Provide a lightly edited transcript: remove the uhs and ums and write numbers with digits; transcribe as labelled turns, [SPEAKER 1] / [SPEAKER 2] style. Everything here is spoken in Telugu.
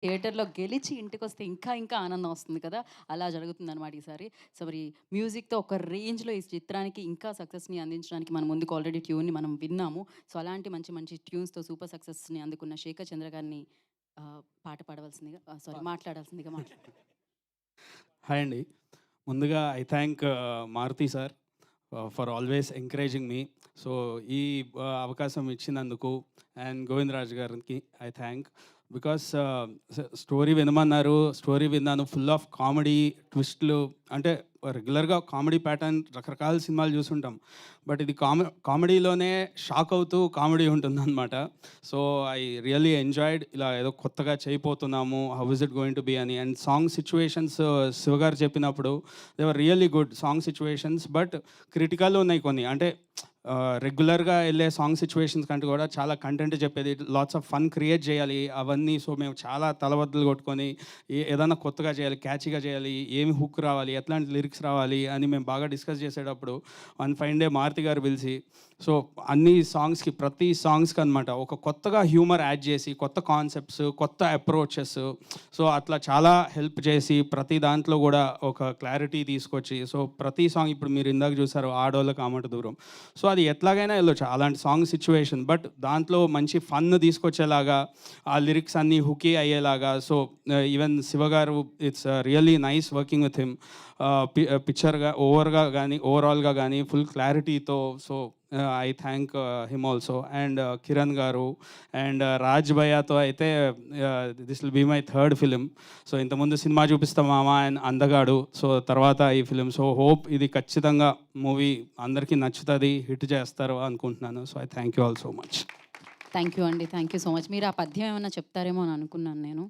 [SPEAKER 1] థియేటర్‌లో గెలిచి ఇంటికొస్తే ఇంకా ఇంకా ఆనందం వస్తుంది కదా! అలా జరుగుతుందనమాట ఈసారి. సో, మరి మ్యూజిక్‌తో ఒక రేంజ్‌లో ఈ చిత్రానికి ఇంకా సక్సెస్‌ని అందించడానికి మన ముందుకు ఆల్రెడీ ట్యూన్‌ని మనం విన్నాము. సో, అలాంటి మంచి మంచి ట్యూన్స్‌తో సూపర్ సక్సెస్‌ని అందుకున్న శేఖర్ చంద్ర గారిని పాట పాడవలసిందిగా సారీ మాట్లాడాల్సిందిగా
[SPEAKER 2] హాయ్ అండి. ముందుగా I thank Maruthi sir for always encouraging మీ. సో, ఈ అవకాశం ఇచ్చినందుకు అండ్ గోవిందరాజు గారికి ఐ థ్యాంక్. బికాస్ స్టోరీ వినమన్నారు. స్టోరీ విన్నాను. ఫుల్ ఆఫ్ కామెడీ ట్విస్ట్‌లు. అంటే రెగ్యులర్‌గా కామెడీ ప్యాటర్న్ రకరకాల సినిమాలు చూసుంటాం. బట్ ఇది కామెడీలోనే షాక్ అవుతూ కామెడీ ఉంటుందన్నమాట. So, I really enjoyed. ఇలా ఏదో కొత్తగా చేయబోతున్నాము. How is it going to be అని. అండ్ సాంగ్ సిట్యుయేషన్స్ శివ గారు చెప్పినప్పుడు they were really good song situations. But critical ఉన్నాయి కొన్ని. అంటే రెగ్యులర్‌గా ఎళ్ళే సాంగ్ సిట్యుయేషన్స్ కంటే కూడా చాలా కంటెంట్ చెప్పేది. లాట్స్ ఆఫ్ ఫన్ క్రియేట్ చేయాలి అవన్నీ. సో, మేము చాలా తలబద్దలు కొట్టుకొని ఏదన్నా కొత్తగా చేయాలి, క్యాచీగా చేయాలి, ఏమి హుక్ రావాలి, ఎట్లాంటి లిరిక్స్ రావాలి అని మేము బాగా డిస్కస్ చేసేటప్పుడు వన్ ఫైన్ డే మారుతి గారు పిలిచి, సో, అన్ని సాంగ్స్‌కి ప్రతి సాంగ్స్‌కి అనమాట ఒక కొత్తగా హ్యూమర్ యాడ్ చేసి, కొత్త కాన్సెప్ట్స్, కొత్త అప్రోచెస్, సో, అట్లా చాలా హెల్ప్ చేసి ప్రతి దాంట్లో కూడా ఒక క్లారిటీ తీసుకొచ్చి, సో, ప్రతి సాంగ్ ఇప్పుడు మీరు ఇందాక చూసారు 'ఆడోళ్ళకి ఆమట దూరం'. సో, అది ఎట్లాగైనా వెళ్ళొచ్చు అలాంటి సాంగ్ సిచ్యువేషన్. బట్ దాంట్లో మంచి ఫన్ తీసుకొచ్చేలాగా ఆ లిరిక్స్ అన్నీ హుకీ అయ్యేలాగా. సో, ఈవెన్ శివ గారు it's really nice working with him. పిక్చర్గా ఓవరాల్గా కానీ ఫుల్ క్లారిటీతో. So, I thank him also. And Kiran గారు అండ్ రాజ్ భయ్యాతో అయితే this will be my third film. So, ఇంతకుముందు సినిమా చూపిస్తాం మామ అండ్ అందగాడు. సో, తర్వాత ఈ ఫిలిం. సో, హోప్ ఇది ఖచ్చితంగా మూవీ అందరికీ నచ్చుతుంది, హిట్ చేస్తారు అనుకుంటున్నాను. So, I thank you all so much.
[SPEAKER 1] Thank you అండి. Thank you so much. మీరు ఆ పద్యం ఏమన్నా చెప్తారేమో అని అనుకున్నాను నేను.